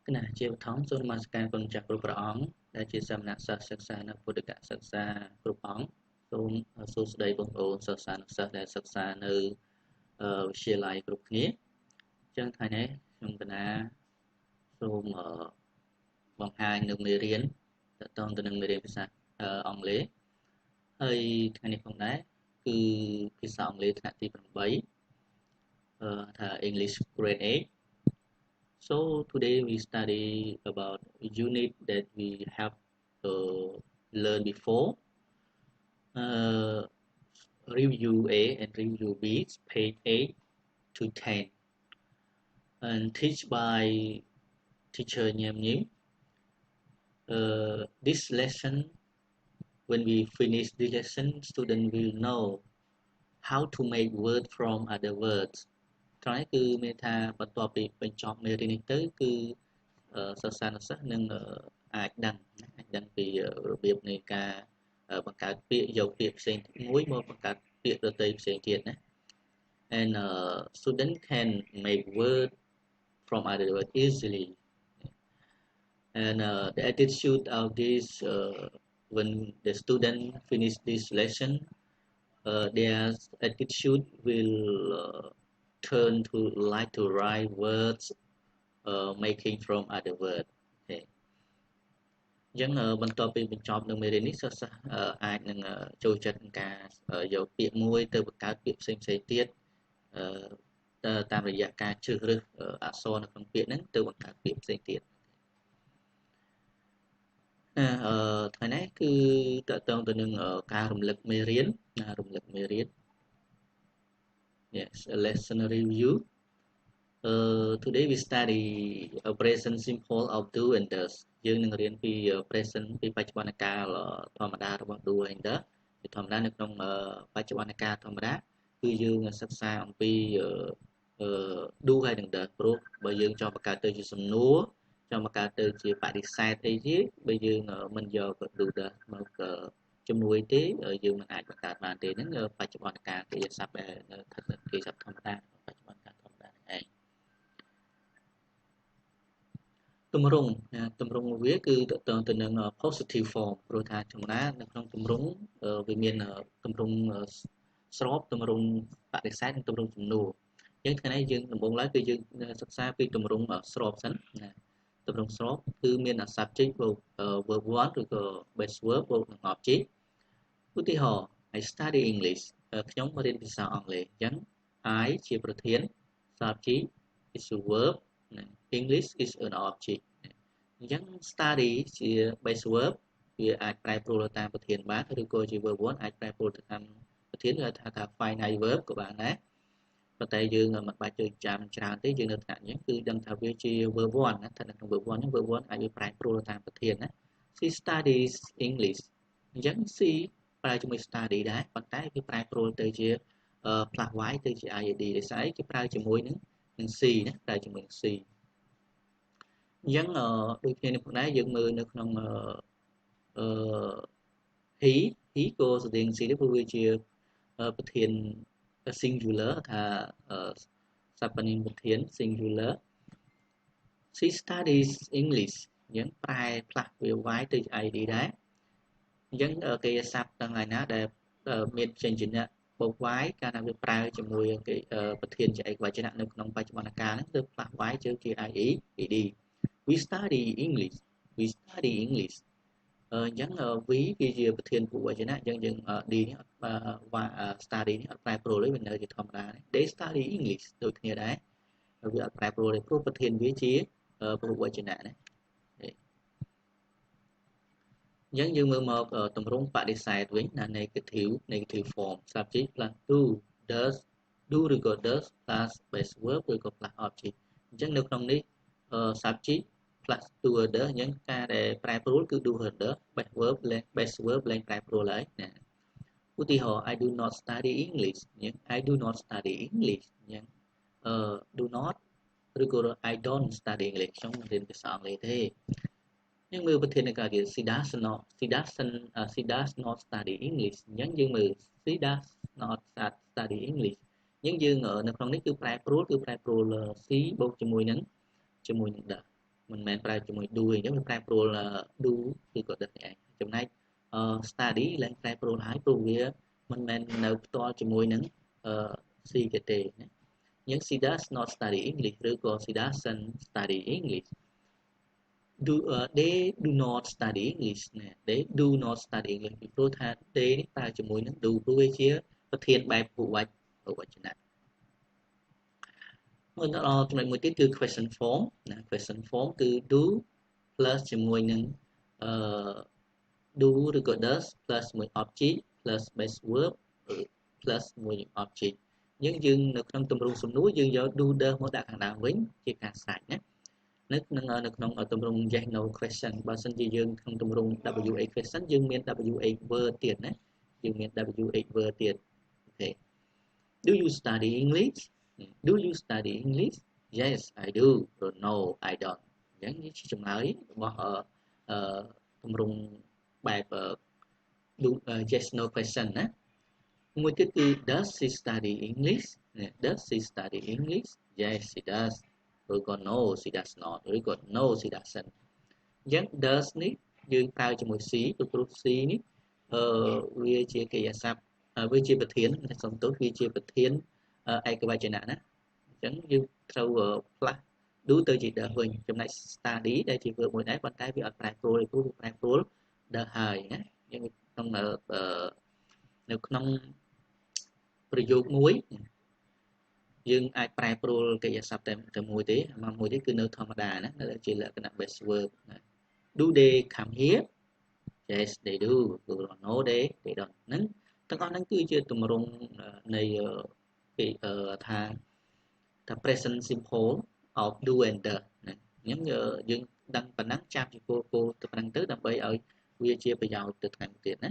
គណៈជាបឋមសូមនមស្ការគុណចាស់គ្រប់ព្រះអង្គដែលជាសាមណសិស្សសិក្សានៅពុទ្ធិកសិក្សាគ្រប់អង្គសូមសួស្តីបងប្អូនសិស្សានុសិស្សដែលសិក្សានៅវិទ្យាល័យគ្រប់គ្នាអញ្ចឹងថ្ងៃនេះខ្ញុំកណាសូមបង្ហាញនៅមេរៀនតទៅនឹងមេរៀនភាសាអង់គ្លេសហើយថ្ងៃនេះផងដែរគឺភាសាអង់គ្លេសថ្នាក់ទី8ថា English Grade 8. So today we study about unit that we have learned before. Review A and review B, page 8 to 10, and teach by teacher Nhem Nhim. This lesson, when we finish this lesson, student will know how to make word from other words. ត្រង់នេះគឺមានថាបន្ទាប់ពីបញ្ចប់មេរៀននេះទៅគឺសិស្សានុសិស្សនឹងអាចដឹងពីរបៀបនៃការបង្កើតពាក្យយកពាក្យផ្សេងមួយមកបង្កើតពាក្យដទៃផ្សេងទៀតណា and student can make word from other word easily and the attitude of this when the student finish this lesson their attitude will turn to like to write words making from other word. Okay. អញ្ចឹងបន្ទាប់ពីបញ្ចប់នៅមេរៀននេះសិស្សអាចនឹងចូលចិត្តក្នុងការយកពាក្យមួយទៅបង្កើតពាក្យផ្សេងៗទៀតតាមរយៈការជ្រើសរើសអក្សរនៅក្នុងពាក្យហ្នឹងទៅបង្កើតពាក្យផ្សេងទៀតថ្ងៃនេះគឺតកតងទៅនឹងការរំលឹកមេរៀនYes, a lesson review. Today we study a present simple of do and does. យើងនឹងរៀនពី present ពីបច្ចុប្បន្នកាលធម្មតារបស់ do and does ពីធម្មតានៅក្នុងបច្ចុប្បន្នកាលធម្មតាគឺយើងសិក្សាអំពីdo ហើយនឹង does ព្រោះបើយើងចង់បង្កើតទៅជាសំណួរចង់បង្កើតទៅជាបដិសេធអីទេបើយើងមិនយក do does មកជំនួយទេយើងមិនអាចបង្កើតបានទេហ្នឹងបច្ចុប្បន្នកាលគេស័ព្ទដែលស្ថិតគេស័ព្ទធម្មតាបច្ចុប្បន្នកាលធម្មតាហ្នឹងឯងទម្រង់វាគឺតកតងទៅនឹង positive form ព្រោះថាធម្មតានៅក្នុងទម្រង់វាមានទម្រង់ស្របទម្រង់បដិសេធនិងទម្រង់សំណួរអញ្ចឹងថ្ងៃនេះយើងដំបូងឡើយគឺយើងសិក្សាពីទម្រង់ស្របសិនណាទម្រង់ស្របគឺមាន subject verb 1ឬក៏ base verb បូកនឹង object ឧទាហរណ៍ I study English ខ្ញុំរៀនភាសាអង់គ្លេសអញ្ចឹង I ជាប្រធាន subject is a verb English is an object អញ្ចឹង study ជា base verb វាអាចប្រែប្រួលទៅតាមប្រធានបានឬក៏ជា verb 1អាចប្រែប្រួលទៅតាមប្រធានឬថា finite verb ក៏បានដែរប៉ុន្តែយើងមិនបាច់ទៅចាំច្រើនទេយើងនៅថ្នាក់អញ្ចឹងគឺដឹងថាវាជា verb 1ណាថានៅក្នុង verb 1ហ្នឹង verb 1អាចវាប្រែប្រួលទៅតាមប្រធានណា She studies English អញ្ចឹង she ប្រើជាមួយ study ដែរប៉ុន្តែវាប្រែប្រួលទៅជា plus y ទៅជា id ដោយសារគេប្រើជាមួយនឹង c ណាប្រើជាមួយនឹង c អញ្ចឹងដូចគ្នានេះផងដែរយើងមើលនៅក្នុងhe ក៏ស្តីង c ដែរព្រោះវាជាប្រធាន singular ថាសព្វនាមប្រធាន singular she studies English អញ្ចឹងប្រែផ្លាស់វា y ទៅជា id ដែរអញ្ចឹងគេស័ព្ទទាំងឯណាដែលមានចេញជាអ្នកបូក y កាលណាវាប្រើជាមួយគេប្រធានជាឯកវចនៈនៅក្នុងបច្ចុប្បន្នកាលហ្នឹងគឺផ្លាស់ y ទៅជា ed we study English អញ្ចឹង we គឺជាប្រធានពូវចនៈអញ្ចឹងយើង d នេះstudy នេះអត់ប្រែប្រួលទេវានៅជាធម្មតា they study English ដូចគ្នាដែរវាអត់ប្រែប្រួលទេព្រោះប្រធានវាជាពូវចនៈណាអញ្ចឹងយើងមើលមកទម្រង់បដិសេធវិញណា negative form subject plus do ឬក៏ does plus base verb ឬក៏ plus object អញ្ចឹងនៅក្នុងនេះsubject plus do other អញ្ចឹងការដែលប្រែប្រួលគឺ do other base verb លែងប្រែប្រួលហើយណាឧទាហរណ៍ I do not study English អញ្ចឹង I do not study English អញ្ចឹងdo not ឬក៏ I don't study English ខ្ញុំរៀនភាសាអង់គ្លេសទេយើងមើលប្រធាននៃការទៀត she does not study English អញ្ចឹងយើងមើល she does not study English អញ្ចឹងយើងនៅក្នុងនេះគឺប្រែប្រួល c បូកជាមួយនឹង the mình menប្រើជាមួយ do អញ្ចឹងវាប្រែប្រួល do គឺក៏ដឹកឯងចំណែកstudy ឡើងប្រែប្រួលហើយព្រោះវាមិនមែននៅផ្ទាល់ជាមួយនឹងC ទេណាអញ្ចឹង she does not study English ឬក៏ she doesn't study English they do not study English ណា they do not study English ពីព្រោះថា they នេះប្រើជាមួយនឹង do ព្រោះវាជាប្រធានបែបពុវចនៈមួយដល់ចំណុចមួយទៀតគឺ question form ណា question form គឺ do plus ជាមួយនឹងdo ឬក៏ does plus មួយ object plus base verb plus មួយ object យើងនៅក្នុងទម្រង់សំណួរយើងយក do does មកដាក់ខាងដើមវិញជាការស្រេចណានៅក្នុងទម្រង់ yes no question បើសិនជាយើងក្នុងទម្រង់ WH question យើងមាន WH word ទៀតណាយើងមាន WH word ទៀតអូខេ Do you study English Do you study English Yes I do No I don't អញ្ចឹងនេះជាចម្លើយរបស់ទម្រង់បែប do yes no question ណាមួយទៀតគឺ Does she study English Does she study English Yes she does ឬក៏ No she does not ឬក៏ No she doesn't អញ្ចឹង does នេះយើងប្រើជាមួយ C ពីព្រោះ C នេះវាជាកិរិយាសព្ទវាជាប្រធានសំទោសវាជាប្រធានឯកវចនៈណាអញ្ចឹងយើងត្រូវផ្លាស់ do ទៅជា does វិញចំណែក study ដែលជា verb មួយដែរប៉ុន្តែវាអត់ប្រែប្រួលព្រោះវាប្រែប្រួល does ហើយណាយើងក្នុងនៅក្នុងប្រយោគមួយយើងអាចប្រែប្រួលកិរិយាសព្ទតែមួយទេមួយទេគឺនៅធម្មតាណានៅជាលក្ខណៈ base verb Do they come here Yes they do No they don't ហ្នឹងទាំងអស់ហ្នឹងគឺជាទម្រង់នៃថា present simple of do and does ណាអញ្ចឹងយើងដឹងប៉ុណ្ណឹងចាប់ជាគោលទៅប៉ុណ្ណឹងទៅដើម្បីឲ្យវាជាប្រយោជន៍ទៅថ្ងៃទៀតណា